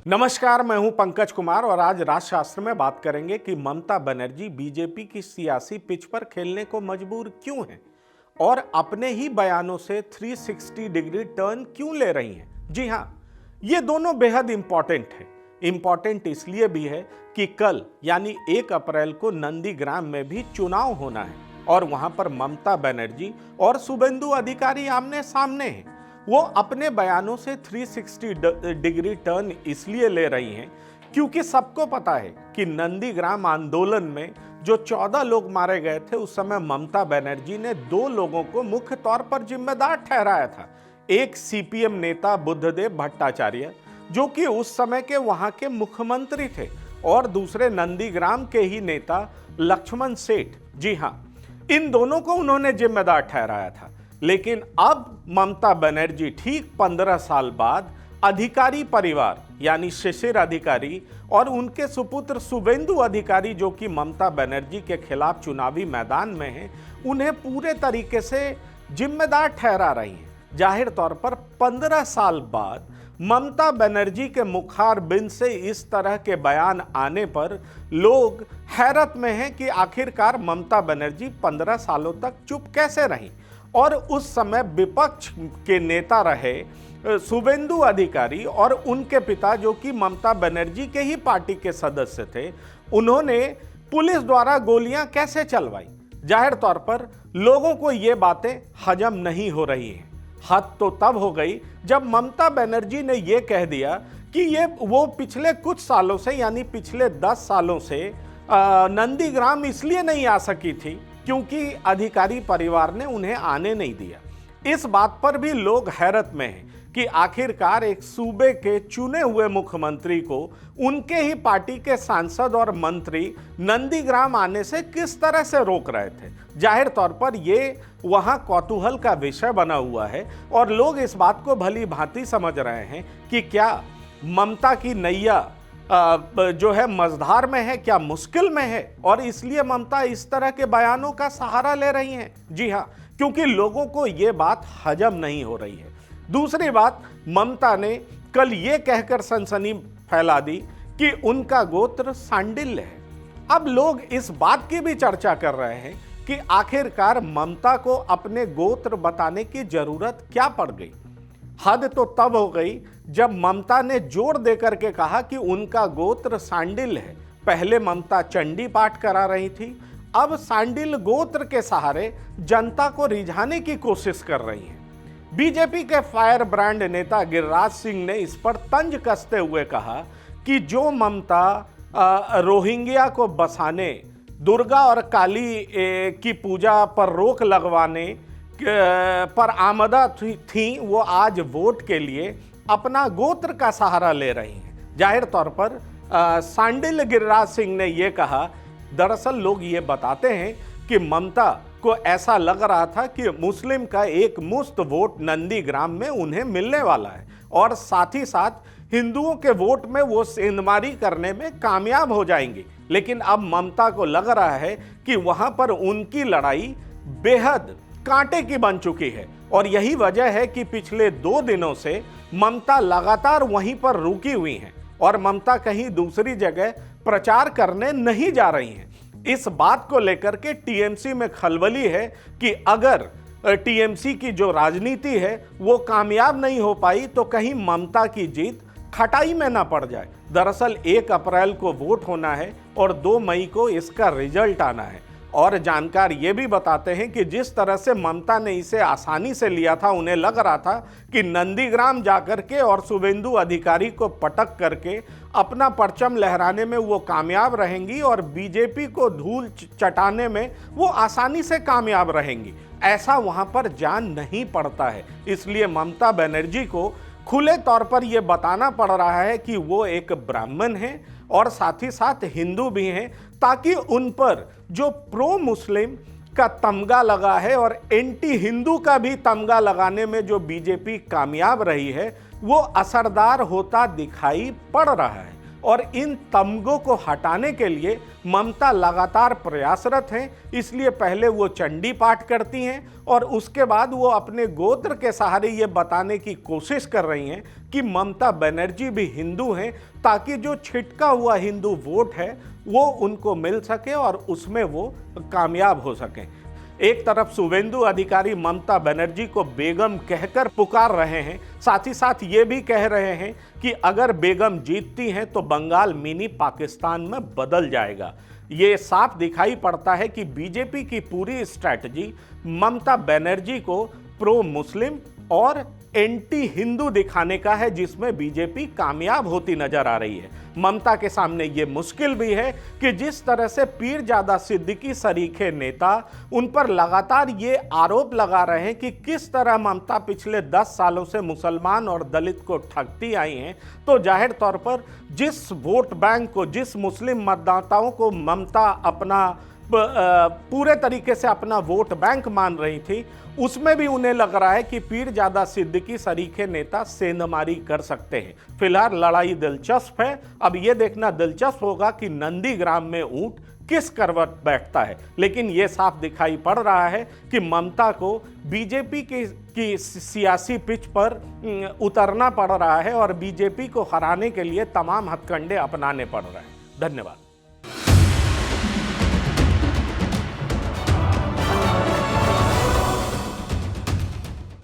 नमस्कार, मैं हूं पंकज कुमार और आज राजशास्त्र में बात करेंगे कि ममता बनर्जी बीजेपी की सियासी पिच पर खेलने को मजबूर क्यों हैं और अपने ही बयानों से 360 डिग्री टर्न क्यों ले रही हैं। जी हां, ये दोनों बेहद इंपॉर्टेंट है। इंपॉर्टेंट इसलिए भी है कि कल यानी 1 अप्रैल को नंदीग्राम में भी चुनाव होना है और वहां पर ममता बनर्जी और शुभेंदु अधिकारी आमने सामने हैं। वो अपने बयानों से 360 डिग्री टर्न इसलिए ले रही हैं क्योंकि सबको पता है कि नंदीग्राम आंदोलन में जो 14 लोग मारे गए थे उस समय ममता बनर्जी ने 2 लोगों को मुख्य तौर पर जिम्मेदार ठहराया था। एक सीपीएम नेता बुद्धदेव भट्टाचार्य जो कि उस समय के वहां के मुख्यमंत्री थे और दूसरे नंदीग्राम के ही नेता लक्ष्मण सेठ। जी हां, इन दोनों को उन्होंने जिम्मेदार ठहराया था। लेकिन अब ममता बनर्जी ठीक 15 साल बाद अधिकारी परिवार यानी शिशिर अधिकारी और उनके सुपुत्र शुभेंदु अधिकारी जो कि ममता बनर्जी के खिलाफ चुनावी मैदान में हैं, उन्हें पूरे तरीके से जिम्मेदार ठहरा रही हैं। जाहिर तौर पर 15 साल बाद ममता बनर्जी के मुखारबिंद से इस तरह के बयान आने पर लोग हैरत में हैं कि आखिरकार ममता बनर्जी 15 सालों तक चुप कैसे रहीं। और उस समय विपक्ष के नेता रहे शुभेंदु अधिकारी और उनके पिता जो कि ममता बनर्जी के ही पार्टी के सदस्य थे, उन्होंने पुलिस द्वारा गोलियां कैसे चलवाई। जाहिर तौर पर लोगों को ये बातें हजम नहीं हो रही हैं। हद तो तब हो गई जब ममता बनर्जी ने ये कह दिया कि ये वो पिछले कुछ सालों से यानी पिछले 10 सालों से नंदीग्राम इसलिए नहीं आ सकी थी क्योंकि अधिकारी परिवार ने उन्हें आने नहीं दिया। इस बात पर भी लोग हैरत में हैं कि आखिरकार एक सूबे के चुने हुए मुख्यमंत्री को उनके ही पार्टी के सांसद और मंत्री नंदीग्राम आने से किस तरह से रोक रहे थे। जाहिर तौर पर ये वहां कौतूहल का विषय बना हुआ है और लोग इस बात को भली भांति समझ रहे हैं कि क्या ममता की नैया जो है मझधार में है, क्या मुश्किल में है और इसलिए ममता इस तरह के बयानों का सहारा ले रही हैं। जी हां, क्योंकि लोगों को यह बात हजम नहीं हो रही है। दूसरी बात, ममता ने कल ये कहकर सनसनी फैला दी कि उनका गोत्र सांडिल्य है। अब लोग इस बात की भी चर्चा कर रहे हैं कि आखिरकार ममता को अपने गोत्र बताने की जरूरत क्या पड़ गई। हद तो तब हो गई जब ममता ने जोर देकर के कहा कि उनका गोत्र सांडिल है। पहले ममता चंडी पाठ करा रही थी, अब सांडिल गोत्र के सहारे जनता को रिझाने की कोशिश कर रही हैं। बीजेपी के फायर ब्रांड नेता गिरिराज सिंह ने इस पर तंज कसते हुए कहा कि जो ममता रोहिंग्या को बसाने, दुर्गा और काली की पूजा पर रोक लगवाने पर आमदा थी, वो आज वोट के लिए अपना गोत्र का सहारा ले रही हैं। जाहिर तौर पर सांडिल गिरिराज सिंह ने यह कहा, दरअसल लोग ये बताते हैं कि ममता को ऐसा लग रहा था कि मुस्लिम का एक मुश्त वोट नंदीग्राम में उन्हें मिलने वाला है और साथ ही साथ हिंदुओं के वोट में वो सेंधमारी करने में कामयाब हो जाएंगी। लेकिन अब ममता को लग रहा है कि वहां पर उनकी लड़ाई बेहद कांटे की बन चुकी है और यही वजह है कि पिछले 2 दिनों से ममता लगातार वहीं पर रुकी हुई हैं और ममता कहीं दूसरी जगह प्रचार करने नहीं जा रही हैं। इस बात को लेकर के टीएमसी में खलबली है कि अगर टीएमसी की जो राजनीति है वो कामयाब नहीं हो पाई तो कहीं ममता की जीत खटाई में ना पड़ जाए। दरअसल 1 अप्रैल को वोट होना है और 2 मई को इसका रिजल्ट आना है। और जानकार ये भी बताते हैं कि जिस तरह से ममता ने इसे आसानी से लिया था, उन्हें लग रहा था कि नंदीग्राम जाकर के और शुभेंदु अधिकारी को पटक करके अपना परचम लहराने में वो कामयाब रहेंगी और बीजेपी को धूल चटाने में वो आसानी से कामयाब रहेंगी। ऐसा वहां पर जान नहीं पड़ता है। इसलिए ममता बनर्जी को खुले तौर पर यह बताना पड़ रहा है कि वो एक ब्राह्मण है और साथ ही साथ हिंदू भी हैं, ताकि उन पर जो प्रो मुस्लिम का तमगा लगा है और एंटी हिंदू का भी तमगा लगाने में जो बीजेपी कामयाब रही है वो असरदार होता दिखाई पड़ रहा है। और इन तमगों को हटाने के लिए ममता लगातार प्रयासरत हैं। इसलिए पहले वो चंडी पाठ करती हैं और उसके बाद वो अपने गोत्र के सहारे ये बताने की कोशिश कर रही हैं कि ममता बनर्जी भी हिंदू हैं, ताकि जो छिटका हुआ हिंदू वोट है वो उनको मिल सके और उसमें वो कामयाब हो सकें। एक तरफ शुभेंदु अधिकारी ममता बनर्जी को बेगम कहकर पुकार रहे हैं, साथ ही साथ ये भी कह रहे हैं कि अगर बेगम जीतती हैं तो बंगाल मिनी पाकिस्तान में बदल जाएगा। ये साफ दिखाई पड़ता है कि बीजेपी की पूरी स्ट्रैटेजी ममता बनर्जी को प्रो मुस्लिम और एंटी हिंदू दिखाने का है, जिसमें बीजेपी कामयाब होती नजर आ रही है। ममता के सामने ये मुश्किल भी है कि जिस तरह से पीरजादा सिद्दीकी सरीखे नेता उन पर लगातार ये आरोप लगा रहे हैं कि किस तरह ममता पिछले 10 सालों से मुसलमान और दलित को ठगती आई हैं, तो जाहिर तौर पर जिस वोट बैंक को, जिस मुस्लिम मतदाताओं को ममता अपना पूरे तरीके से अपना वोट बैंक मान रही थी, उसमें भी उन्हें लग रहा है कि पीरजादा सिद्दीकी सरीखे नेता सेंधमारी कर सकते हैं। फिलहाल लड़ाई दिलचस्प है। अब यह देखना दिलचस्प होगा कि नंदीग्राम में ऊंट किस करवट बैठता है, लेकिन यह साफ दिखाई पड़ रहा है कि ममता को बीजेपी की सियासी पिच पर उतरना पड़ रहा है और बीजेपी को हराने के लिए तमाम हथकंडे अपनाने पड़ रहे हैं। धन्यवाद।